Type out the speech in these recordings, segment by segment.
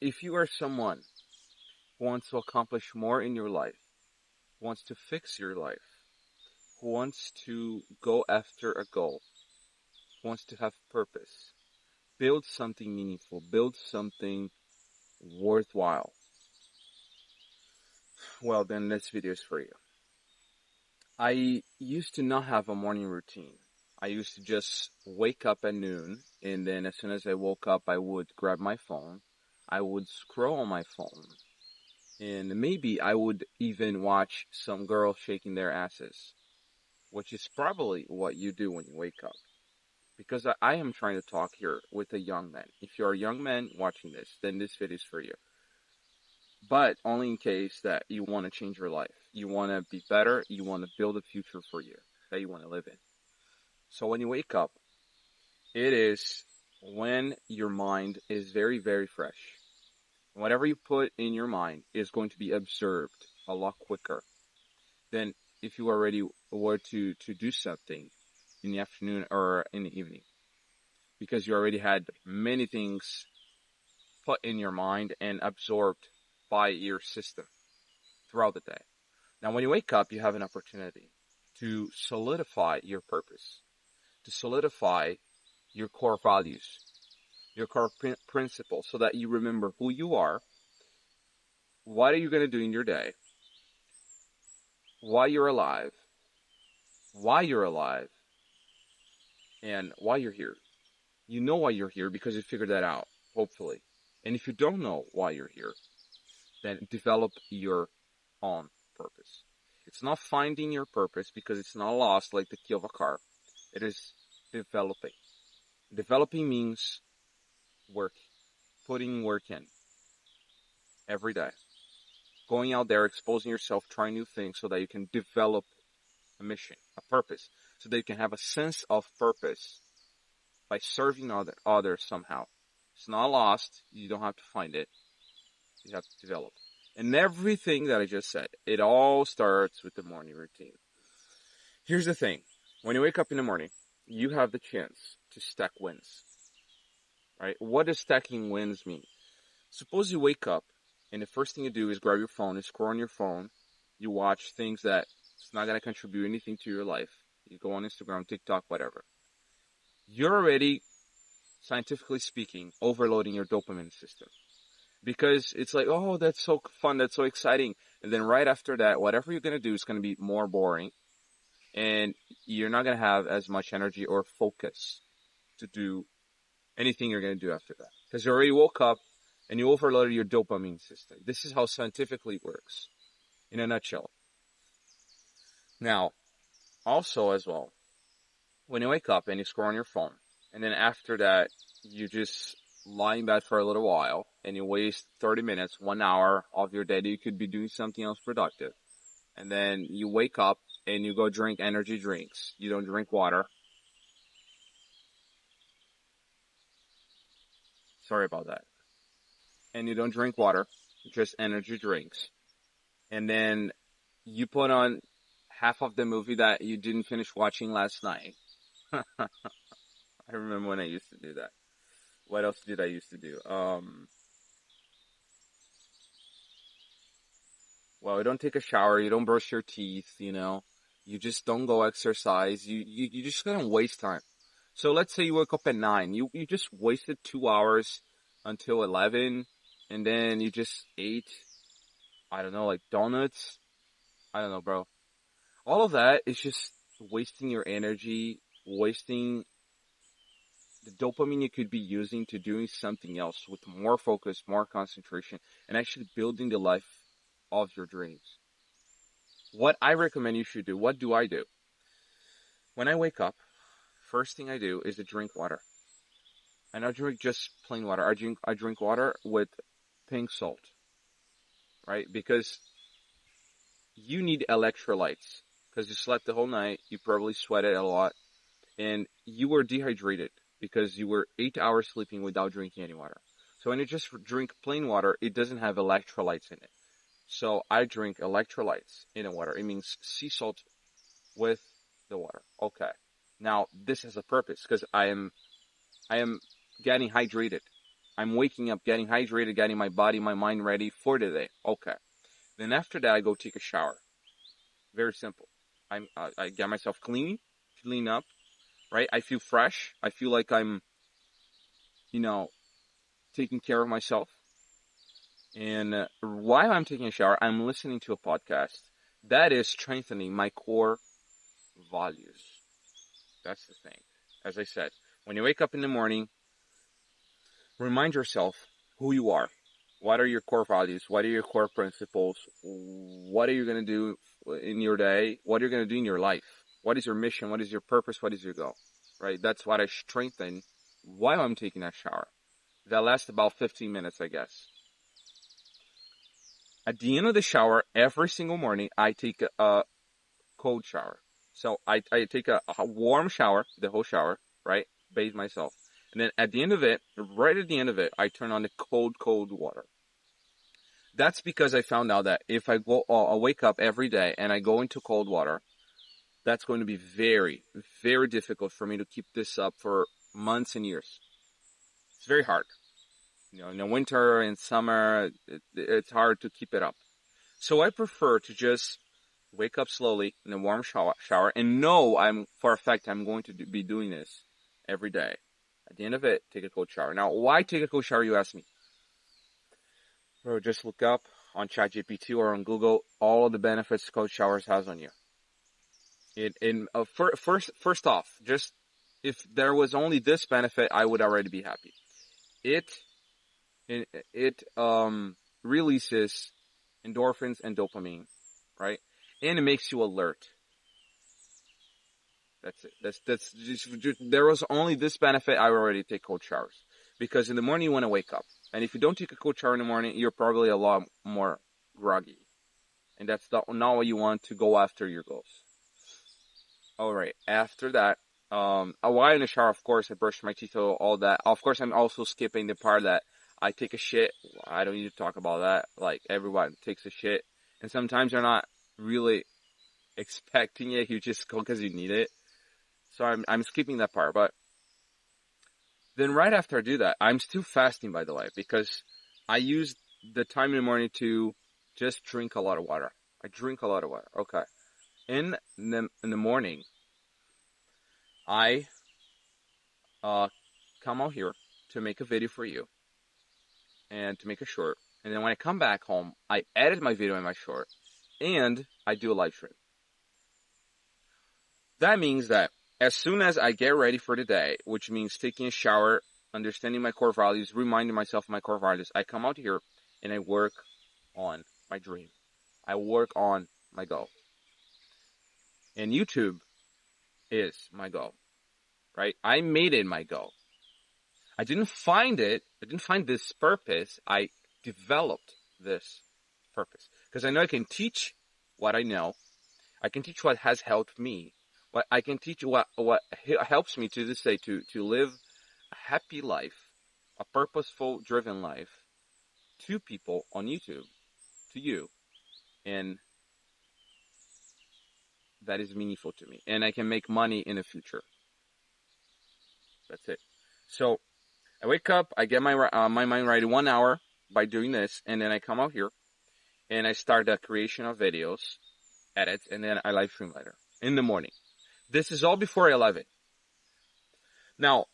If you are someone who wants to accomplish more in your life, who wants to fix your life, who wants to go after a goal, who wants to have purpose, build something meaningful, build something worthwhile, well, then this video is for you. I used to not have a morning routine. I used to just wake up at noon, and then as soon as I woke up, I would grab my phone. I would scroll on my phone, and maybe I would even watch some girls shaking their asses, which is probably what you do when you wake up. Because I am trying to talk here with a young man. If you're a young man watching this, then this video is for you. But only in case that you want to change your life. You want to be better. You want to build a future for you that you want to live in. So when you wake up, it is when your mind is very, very fresh. Whatever you put in your mind is going to be observed a lot quicker than if you already were to do something in the afternoon or in the evening. Because you already had many things put in your mind and absorbed by your system throughout the day. Now, when you wake up, you have an opportunity to solidify your purpose, to solidify your core values, your core principles, so that you remember who you are, what are you going to do in your day, why you're alive, and why you're here. You know why you're here because you figured that out, hopefully. And if you don't know why you're here, then develop your own purpose. It's not finding your purpose because it's not lost like the key of a car. It is developing. Developing means work, putting work in every day. Going out there, exposing yourself, trying new things so that you can develop a mission, a purpose, so that you can have a sense of purpose by serving others somehow. It's not lost. You don't have to find it. You have to develop. And everything that I just said, it all starts with the morning routine. Here's the thing. When you wake up in the morning, you have the chance to stack wins. Right? What does stacking wins mean? Suppose you wake up and the first thing you do is grab your phone and scroll on your phone. You watch things that it's not going to contribute anything to your life. You go on Instagram, TikTok, whatever. You're already, scientifically speaking, overloading your dopamine system. Because it's like, oh, that's so fun, that's so exciting. And then right after that, whatever you're going to do is going to be more boring. And you're not going to have as much energy or focus to do anything you're going to do after that. Because you already woke up and you overloaded your dopamine system. This is how scientifically it works, in a nutshell. Now, also as well, when you wake up and you scroll on your phone, and then after that, you just lie in bed for a little while, and you waste 30 minutes, 1 hour of your day that you could be doing something else productive. And then you wake up and you go drink energy drinks. You don't drink water. Sorry about that. And you don't drink water, just energy drinks. And then you put on half of the movie that you didn't finish watching last night. I remember when I used to do that. What else did I used to do? Well, you don't take a shower, you don't brush your teeth, you just don't go exercise, you just gonna waste time. So let's say you woke up at 9, you just wasted 2 hours until 11, and then you just ate, I don't know, like donuts. I don't know, bro. All of that is just wasting your energy, wasting the dopamine you could be using to doing something else with more focus, more concentration, and actually building the life of your dreams. What I recommend you should do, what do I do? When I wake up, first thing I do is to drink water. And I drink just plain water. I drink water with pink salt, right? Because you need electrolytes. Because you slept the whole night, you probably sweated a lot, and you were dehydrated because you were 8 hours sleeping without drinking any water. So when you just drink plain water, it doesn't have electrolytes in it. So I drink electrolytes in the water. It means sea salt with the water. Now this has a purpose because I am getting hydrated. I'm waking up, getting hydrated, getting my body, my mind ready for the day. Okay. Then after that, I go take a shower. Very simple. I get myself clean up, right? I feel fresh. I feel like I'm, you know, taking care of myself. And while I'm taking a shower, I'm listening to a podcast that is strengthening my core values. That's the thing. As I said, when you wake up in the morning, remind yourself who you are. What are your core values? What are your core principles? What are you going to do in your day? What are you going to do in your life? What is your mission? What is your purpose? What is your goal? Right? That's what I strengthen while I'm taking that shower. That lasts about 15 minutes, I guess. At the end of the shower, every single morning, I take a cold shower. So I take a warm shower, the whole shower, right? Bathe myself. And then at the end of it, right at the end of it, I turn on the cold water. That's because I found out that if I wake up every day and I go into cold water, that's going to be very, very difficult for me to keep this up for months and years. It's very hard. You know, in the winter and summer, it's hard to keep it up. So I prefer to just wake up slowly in a warm shower and know for a fact I'm going to be doing this every day. At the end of it, take a cold shower. Now, why take a cold shower, you ask me? Bro, just look up on ChatGPT or on Google all of the benefits cold showers has on you. First off, just if there was only this benefit, I would already be happy. It releases endorphins and dopamine, right? And it makes you alert. That's it. That's just, there was only this benefit. I already take cold showers because in the morning you want to wake up, and if you don't take a cold shower in the morning, you're probably a lot more groggy, and that's not what you want to go after your goals. All right. After that, while in the shower, of course, I brush my teeth, all that. Of course, I'm also skipping the part that I take a shit. I don't need to talk about that. Like everyone takes a shit, and sometimes you're not really expecting it. You just go because you need it. So I'm skipping that part. But then right after I do that, I'm still fasting, by the way, because I use the time in the morning to just drink a lot of water. I drink a lot of water. Okay. In the morning, I come out here to make a video for you and to make a short. And then when I come back home, I edit my video and my short, and I do a live stream. That means that as soon as I get ready for the day, which means taking a shower, understanding my core values, reminding myself of my core values, I come out here and I work on my dream. I work on my goal. And YouTube is my goal, right? I made it my goal. I didn't find this purpose. I developed this purpose. Because I know I can teach what I know. I can teach what has helped me. But I can teach what helps me to this day to live a happy life, a purposeful, driven life to people on YouTube, to you. And that is meaningful to me. And I can make money in the future. That's it. So I wake up, I get my mind right in 1 hour by doing this, and then I come out here and I start the creation of videos, edits, and then I live stream later in the morning. This is all before 11. Now,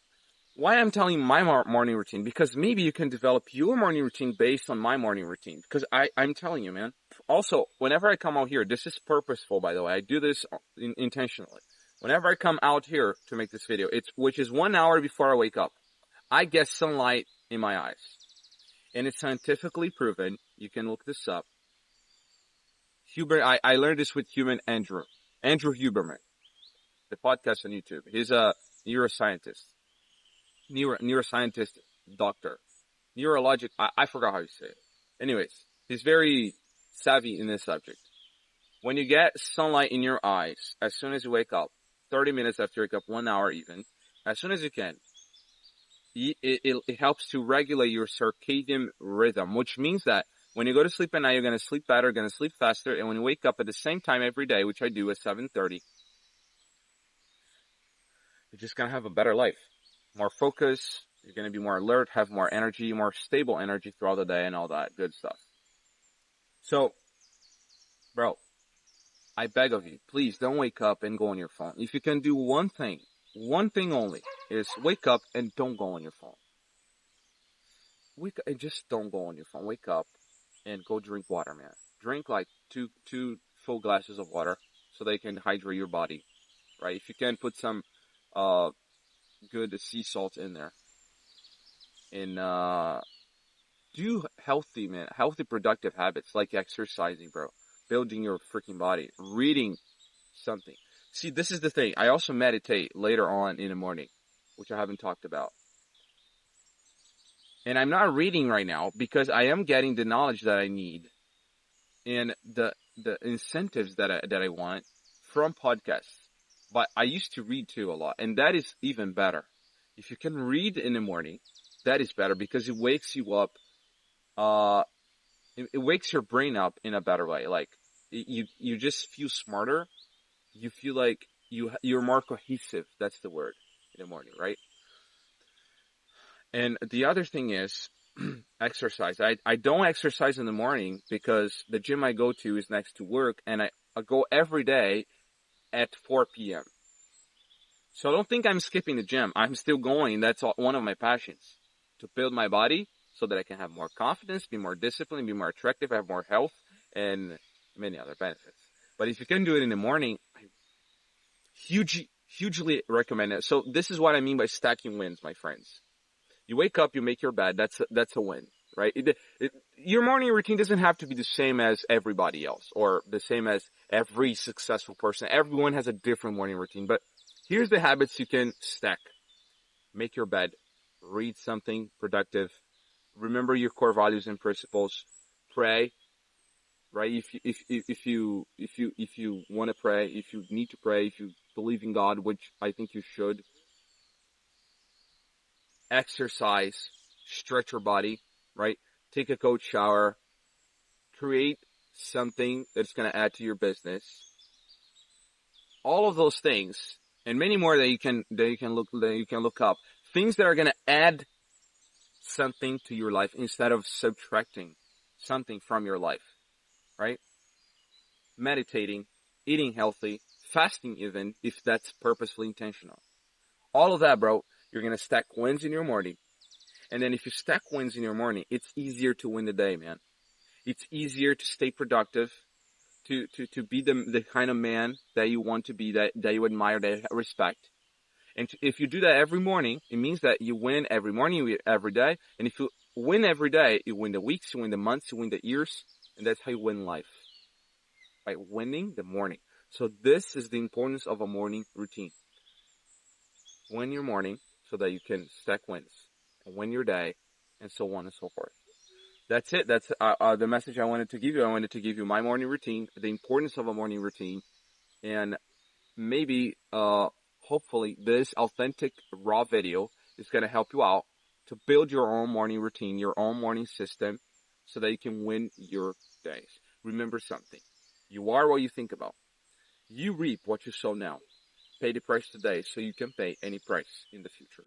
why I'm telling my morning routine? Because maybe you can develop your morning routine based on my morning routine. Because I'm telling you, man. Also, whenever I come out here, this is purposeful, by the way. I do this intentionally. Whenever I come out here to make this video, which is 1 hour before I wake up, I get sunlight in my eyes. And it's scientifically proven. You can look this up. I learned this with Andrew Huberman, the podcast on YouTube. He's a neuroscientist, doctor, neurologic. I forgot how you say it. Anyways, he's very savvy in this subject. When you get sunlight in your eyes, as soon as you wake up, 30 minutes after you wake up, 1 hour even, as soon as you can, it helps to regulate your circadian rhythm, which means that when you go to sleep at night, you're going to sleep better, going to sleep faster, and when you wake up at the same time every day, which I do at 7:30, you're just going to have a better life. More focus, You're going to be more alert, have more energy, more stable energy throughout the day and all that good stuff. So, bro, I beg of you, please don't wake up and go on your phone. If you can do one thing only, is wake up and don't go on your phone. Wake up and just don't go on your phone. Wake up and go drink water, man. Drink like two full glasses of water so they can hydrate your body, right? If you can put some good sea salt in there, and do healthy, man, healthy productive habits like exercising, bro, building your freaking body, reading something. See, this is the thing. I also meditate later on in the morning, which I haven't talked about. And I'm not reading right now because I am getting the knowledge that I need and the incentives that I want from podcasts. But I used to read too a lot, and that is even better. If you can read in the morning, that is better because it wakes you up. It wakes your brain up in a better way. Like you just feel smarter. You feel like you're more cohesive. That's the word in the morning, right? And the other thing is exercise. I don't exercise in the morning because the gym I go to is next to work, and I go every day at 4 p.m. So don't think I'm skipping the gym. I'm still going. That's one of my passions, to build my body so that I can have more confidence, be more disciplined, be more attractive, have more health, and many other benefits. But if you can do it in the morning, I hugely recommend it. So this is what I mean by stacking wins, my friends. You wake up, you make your bed. That's a win, right? Your morning routine doesn't have to be the same as everybody else or the same as every successful person. Everyone has a different morning routine, but here's the habits you can stack. Make your bed, read something productive, remember your core values and principles, pray, right? If you want to pray, if you need to pray, if you believe in God, which I think you should, exercise, stretch your body, right? Take a cold shower, create something that's going to add to your business. All of those things and many more that you can look up. Things that are going to add something to your life instead of subtracting something from your life, right? Meditating, eating healthy, fasting even, if that's purposefully intentional. All of that, bro, you're going to stack wins in your morning. And then if you stack wins in your morning, it's easier to win the day, man. It's easier to stay productive, to be the kind of man that you want to be, that you admire, that you respect. And if you do that every morning, it means that you win every morning, you win every day. And if you win every day, you win the weeks, you win the months, you win the years. And that's how you win life. By winning the morning. So this is the importance of a morning routine. Win your morning so that you can stack wins. And win your day, and so on and so forth. That's it. That's the message I wanted to give you. I wanted to give you my morning routine, the importance of a morning routine, and maybe, hopefully, this authentic, raw video is going to help you out to build your own morning routine, your own morning system, so that you can win your days. Remember something. You are what you think about. You reap what you sow now. Pay the price today so you can pay any price in the future.